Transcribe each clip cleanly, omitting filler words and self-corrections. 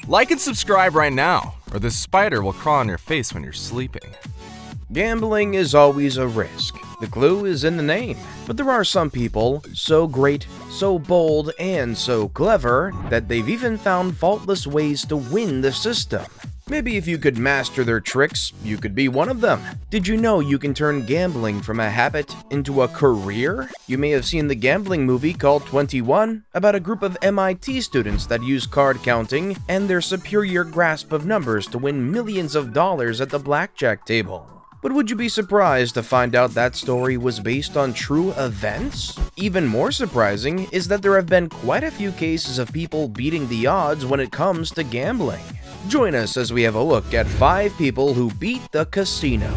Like and subscribe right now, or this spider will crawl on your face when you're sleeping. Gambling is always a risk. The clue is in the name. But there are some people so great, so bold, and so clever that they've even found faultless ways to win the system. Maybe if you could master their tricks, you could be one of them. Did you know you can turn gambling from a habit into a career? You may have seen the gambling movie called 21, about a group of MIT students that use card counting and their superior grasp of numbers to win millions of dollars at the blackjack table. But would you be surprised to find out that story was based on true events? Even more surprising is that there have been quite a few cases of people beating the odds when it comes to gambling. Join us as we have a look at 5 people who beat the casino.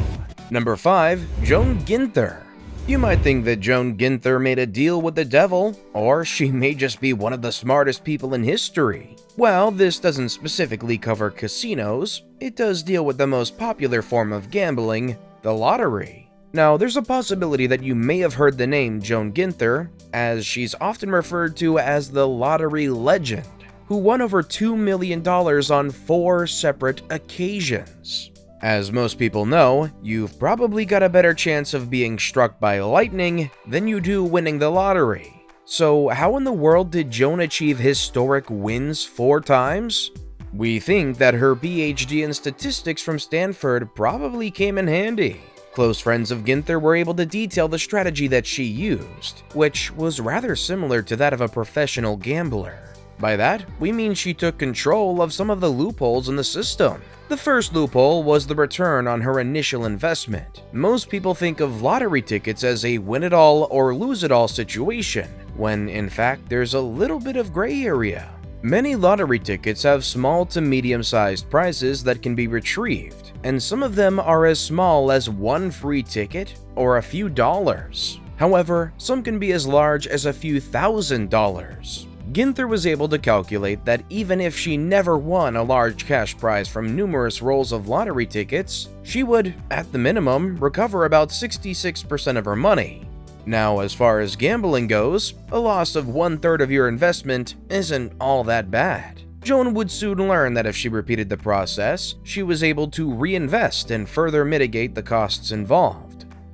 Number 5. Joan Ginther. You might think that Joan Ginther made a deal with the devil, or she may just be one of the smartest people in history. Well, this doesn't specifically cover casinos. It does deal with the most popular form of gambling, the lottery. Now, there's a possibility that you may have heard the name Joan Ginther, as she's often referred to as the lottery legend, who won over $2 million on 4 separate occasions. As most people know, you've probably got a better chance of being struck by lightning than you do winning the lottery. So how in the world did Joan achieve historic wins 4 times? We think that her PhD in statistics from Stanford probably came in handy. Close friends of Ginther were able to detail the strategy that she used, which was rather similar to that of a professional gambler. By that, we mean she took control of some of the loopholes in the system. The first loophole was the return on her initial investment. Most people think of lottery tickets as a win-it-all or lose-it-all situation, when in fact there's a little bit of gray area. Many lottery tickets have small to medium-sized prizes that can be retrieved, and some of them are as small as 1 free ticket or a few dollars. However, some can be as large as a few $1,000s. Ginther was able to calculate that even if she never won a large cash prize from numerous rolls of lottery tickets, she would, at the minimum, recover about 66% of her money. Now, as far as gambling goes, a loss of 1/3 of your investment isn't all that bad. Joan would soon learn that if she repeated the process, she was able to reinvest and further mitigate the costs involved.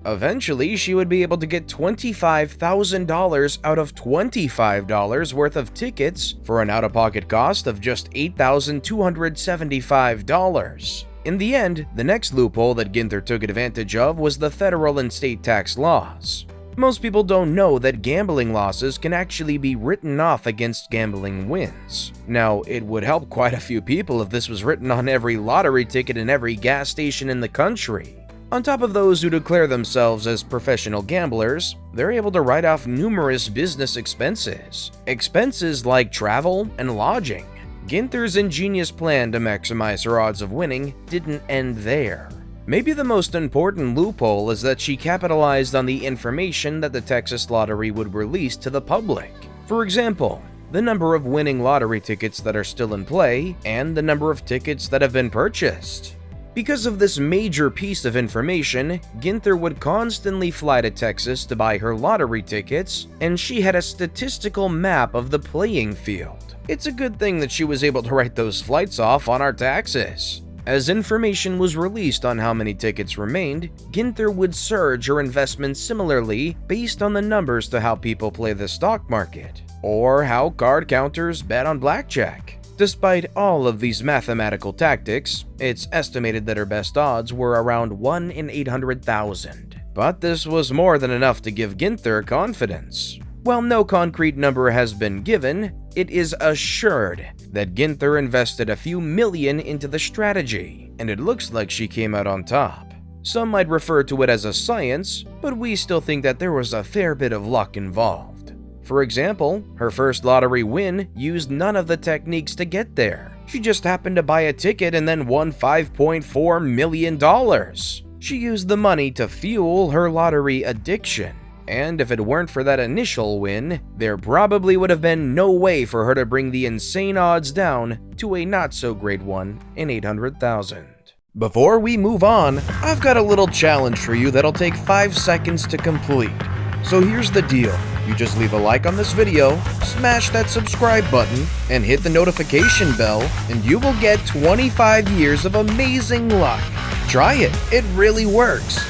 Eventually, she would be able to get $25,000 out of $25 worth of tickets for an out-of-pocket cost of just $8,275. In the end, the next loophole that Ginther took advantage of was the federal and state tax laws. Most people don't know that gambling losses can actually be written off against gambling wins. Now, it would help quite a few people if this was written on every lottery ticket in every gas station in the country. On top of those who declare themselves as professional gamblers, they're able to write off numerous business expenses. Expenses like travel and lodging. Ginther's ingenious plan to maximize her odds of winning didn't end there. Maybe the most important loophole is that she capitalized on the information that the Texas Lottery would release to the public. For example, the number of winning lottery tickets that are still in play and the number of tickets that have been purchased. Because of this major piece of information, Ginther would constantly fly to Texas to buy her lottery tickets, and she had a statistical map of the playing field. It's a good thing that she was able to write those flights off on our taxes. As information was released on how many tickets remained, Ginther would surge her investments similarly based on the numbers to how people play the stock market, or how card counters bet on blackjack. Despite all of these mathematical tactics, it's estimated that her best odds were around 1 in 800,000. But this was more than enough to give Ginther confidence. While no concrete number has been given, it is assured that Ginther invested a few million into the strategy, and it looks like she came out on top. Some might refer to it as a science, but we still think that there was a fair bit of luck involved. For example, her first lottery win used none of the techniques to get there. She just happened to buy a ticket and then won $5.4 million. She used the money to fuel her lottery addiction. And if it weren't for that initial win, there probably would have been no way for her to bring the insane odds down to a not-so-great one in 800,000. Before we move on, I've got a little challenge for you that'll take 5 seconds to complete. So here's the deal. You just leave a like on this video, smash that subscribe button, and hit the notification bell, and you will get 25 years of amazing luck. Try it, it really works.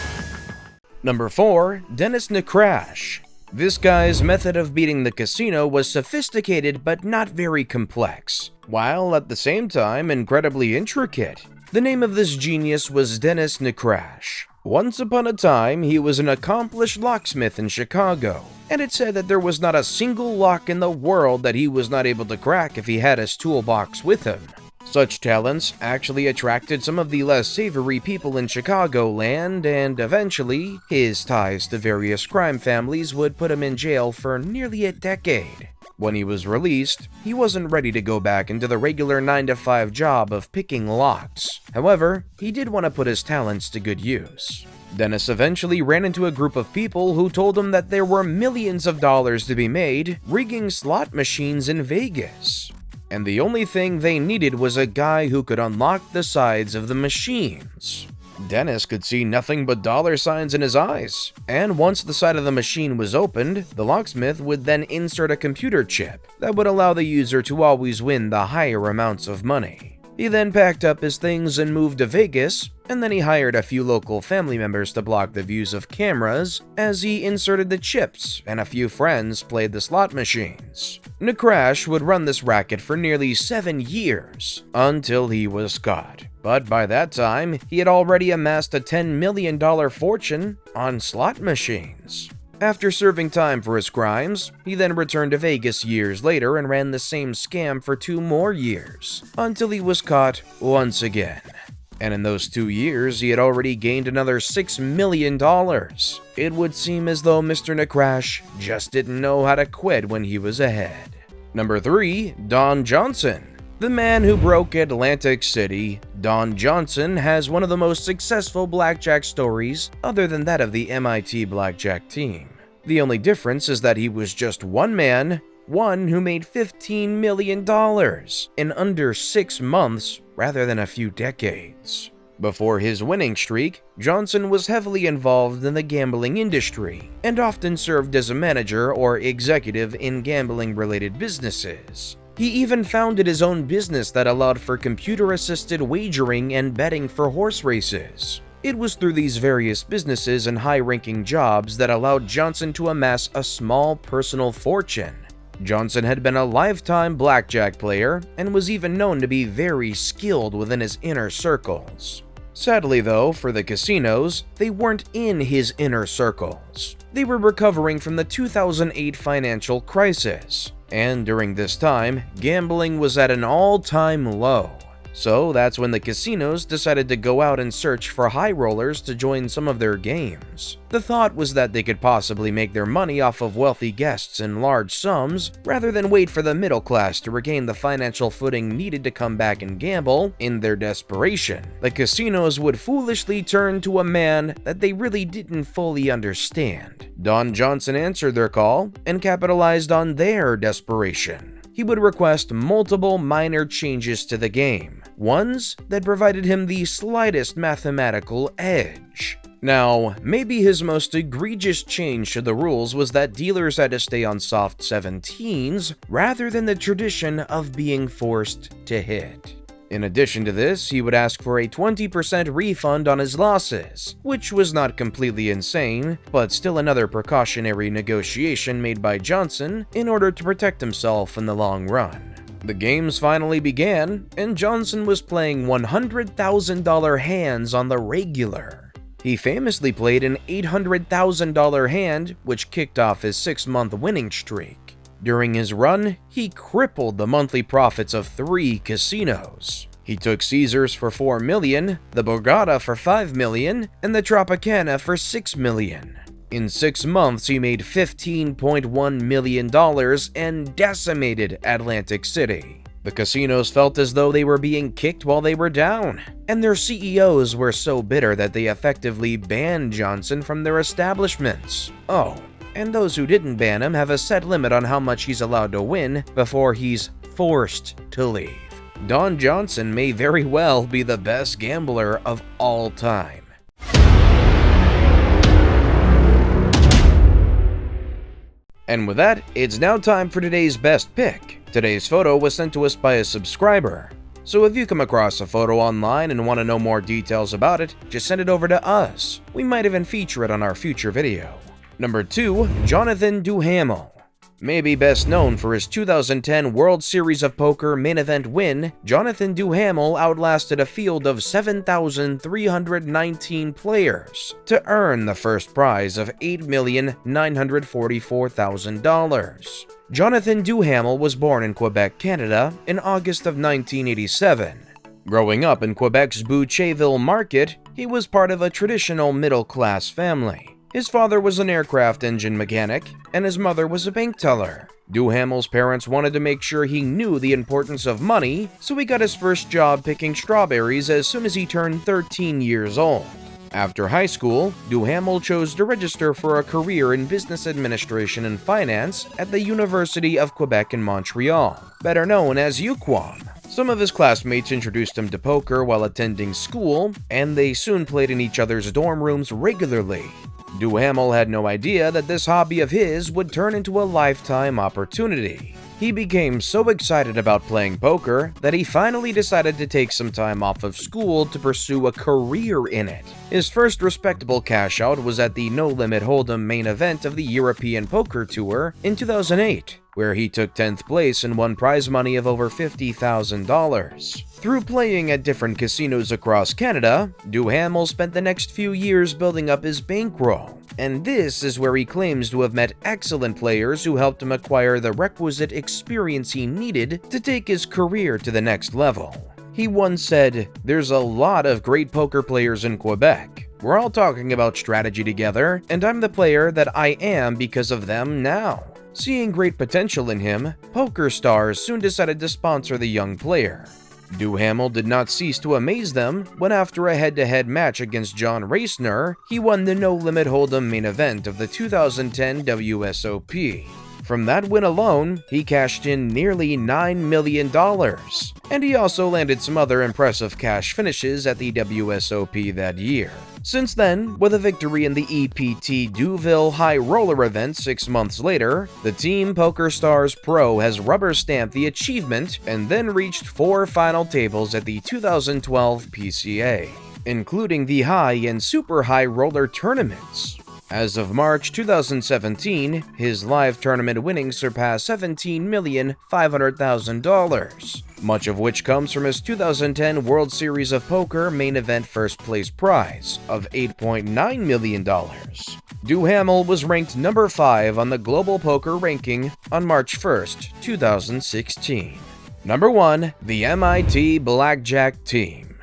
Number 4. Dennis Nekrash. This guy's method of beating the casino was sophisticated but not very complex, while at the same time incredibly intricate. The name of this genius was Dennis Nekrash. Once upon a time, he was an accomplished locksmith in Chicago, and it said that there was not a single lock in the world that he was not able to crack if he had his toolbox with him. Such talents actually attracted some of the less savory people in Chicagoland, and eventually, his ties to various crime families would put him in jail for nearly a decade. When he was released, he wasn't ready to go back into the regular 9-to-5 job of picking locks. However, he did want to put his talents to good use. Dennis eventually ran into a group of people who told him that there were millions of dollars to be made rigging slot machines in Vegas. And the only thing they needed was a guy who could unlock the sides of the machines. Dennis could see nothing but dollar signs in his eyes, and once the side of the machine was opened, the locksmith would then insert a computer chip that would allow the user to always win the higher amounts of money. He then packed up his things and moved to Vegas, and then he hired a few local family members to block the views of cameras as he inserted the chips, and a few friends played the slot machines. Nekrash would run this racket for nearly 7 years, until he was caught. But by that time, he had already amassed a $10 million fortune on slot machines. After serving time for his crimes, he then returned to Vegas years later and ran the same scam for 2 more years, until he was caught once again. And in those 2 years, he had already gained another $6 million. It would seem as though Mr. Nekrash just didn't know how to quit when he was ahead. Number 3. Don Johnson. The man who broke Atlantic City, Don Johnson has one of the most successful blackjack stories other than that of the MIT Blackjack Team. The only difference is that he was just one man, one who made $15 million in under 6 months rather than a few decades. Before his winning streak, Johnson was heavily involved in the gambling industry and often served as a manager or executive in gambling-related businesses. He even founded his own business that allowed for computer-assisted wagering and betting for horse races. It was through these various businesses and high-ranking jobs that allowed Johnson to amass a small personal fortune. Johnson had been a lifetime blackjack player and was even known to be very skilled within his inner circles. Sadly though, for the casinos, they weren't in his inner circles. They were recovering from the 2008 financial crisis, and during this time, gambling was at an all-time low. So that's when the casinos decided to go out and search for high rollers to join some of their games. The thought was that they could possibly make their money off of wealthy guests in large sums, rather than wait for the middle class to regain the financial footing needed to come back and gamble. In their desperation, the casinos would foolishly turn to a man that they really didn't fully understand. Don Johnson answered their call and capitalized on their desperation. He would request multiple minor changes to the game, ones that provided him the slightest mathematical edge. Now, maybe his most egregious change to the rules was that dealers had to stay on soft 17s rather than the tradition of being forced to hit. In addition to this, he would ask for a 20% refund on his losses, which was not completely insane, but still another precautionary negotiation made by Johnson in order to protect himself in the long run. The games finally began, and Johnson was playing $100,000 hands on the regular. He famously played an $800,000 hand, which kicked off his 6-month winning streak. During his run, he crippled the monthly profits of 3 casinos. He took Caesars for $4 million, the Borgata for $5 million, and the Tropicana for $6 million. In 6 months, he made $15.1 million and decimated Atlantic City. The casinos felt as though they were being kicked while they were down, and their CEOs were so bitter that they effectively banned Johnson from their establishments. Oh, and those who didn't ban him have a set limit on how much he's allowed to win before he's forced to leave. Don Johnson may very well be the best gambler of all time. And with that, it's now time for today's best pick. Today's photo was sent to us by a subscriber. So if you come across a photo online and want to know more details about it, just send it over to us. We might even feature it on our future video. Number 2. Jonathan Duhamel. Maybe best known for his 2010 World Series of Poker main event win, Jonathan Duhamel outlasted a field of 7,319 players to earn the first prize of $8,944,000. Jonathan Duhamel was born in Quebec, Canada, in August of 1987. Growing up in Quebec's Boucherville market, he was part of a traditional middle-class family. His father was an aircraft engine mechanic, and his mother was a bank teller. Duhamel's parents wanted to make sure he knew the importance of money, so he got his first job picking strawberries as soon as he turned 13 years old. After high school, Duhamel chose to register for a career in business administration and finance at the University of Quebec in Montreal, better known as UQAM. Some of his classmates introduced him to poker while attending school, and they soon played in each other's dorm rooms regularly. Duhamel had no idea that this hobby of his would turn into a lifetime opportunity. He became so excited about playing poker that he finally decided to take some time off of school to pursue a career in it. His first respectable cash out was at the No Limit Hold'em main event of the European Poker Tour in 2008, where he took 10th place and won prize money of over $50,000. Through playing at different casinos across Canada, Duhamel spent the next few years building up his bankroll, and this is where he claims to have met excellent players who helped him acquire the requisite experience he needed to take his career to the next level. He once said, "There's a lot of great poker players in Quebec. We're all talking about strategy together, and I'm the player that I am because of them now." Seeing great potential in him, Poker Stars soon decided to sponsor the young player. Duhamel did not cease to amaze them when, after a head-to-head match against John Reisner, he won the No Limit Hold'em main event of the 2010 WSOP. From that win alone, he cashed in nearly $9 million, and he also landed some other impressive cash finishes at the WSOP that year. Since then, with a victory in the EPT Deauville High Roller event 6 months later, the Team Poker Stars Pro has rubber-stamped the achievement and then reached 4 final tables at the 2012 PCA, including the High and Super High Roller tournaments. As of March 2017, his live tournament winnings surpassed $17,500,000, much of which comes from his 2010 World Series of Poker main event first place prize of $8.9 million. Duhamel was ranked number 5 on the Global Poker Ranking on March 1st, 2016. Number 1. The MIT Blackjack Team.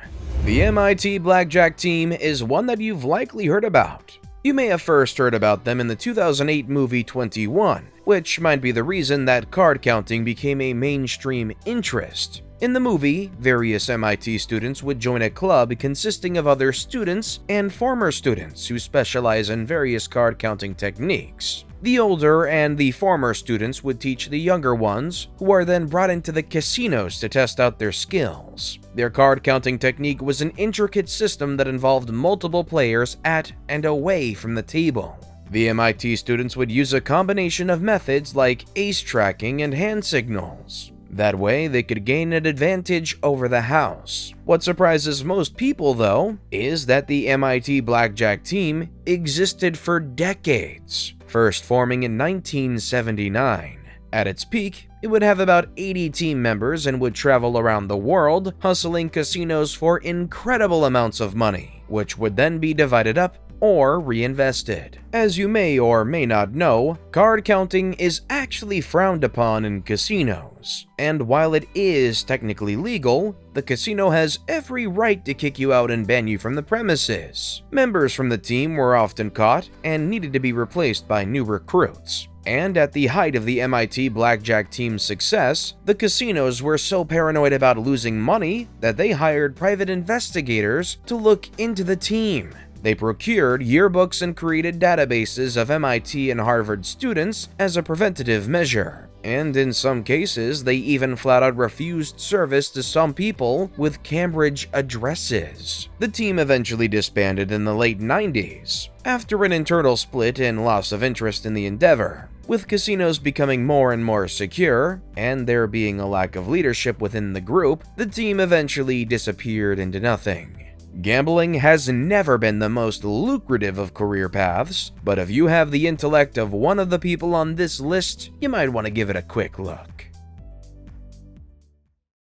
The MIT Blackjack Team is one that you've likely heard about. You may have first heard about them in the 2008 movie 21, which might be the reason that card counting became a mainstream interest. In the movie, various MIT students would join a club consisting of other students and former students who specialize in various card counting techniques. The older and the former students would teach the younger ones, who are then brought into the casinos to test out their skills. Their card counting technique was an intricate system that involved multiple players at and away from the table. The MIT students would use a combination of methods like ace tracking and hand signals. That way, they could gain an advantage over the house. What surprises most people, though, is that the MIT Blackjack Team existed for decades, first forming in 1979. At its peak, it would have about 80 team members and would travel around the world, hustling casinos for incredible amounts of money, which would then be divided up or reinvested. As you may or may not know, card counting is actually frowned upon in casinos, and while it is technically legal, the casino has every right to kick you out and ban you from the premises. Members from the team were often caught and needed to be replaced by new recruits. And at the height of the MIT Blackjack Team's success, the casinos were so paranoid about losing money that they hired private investigators to look into the team. They procured yearbooks and created databases of MIT and Harvard students as a preventative measure. And in some cases, they even flat out refused service to some people with Cambridge addresses. The team eventually disbanded in the late 90s, after an internal split and loss of interest in the endeavor. With casinos becoming more and more secure, and there being a lack of leadership within the group, the team eventually disappeared into nothing. Gambling has never been the most lucrative of career paths, but if you have the intellect of one of the people on this list, you might want to give it a quick look.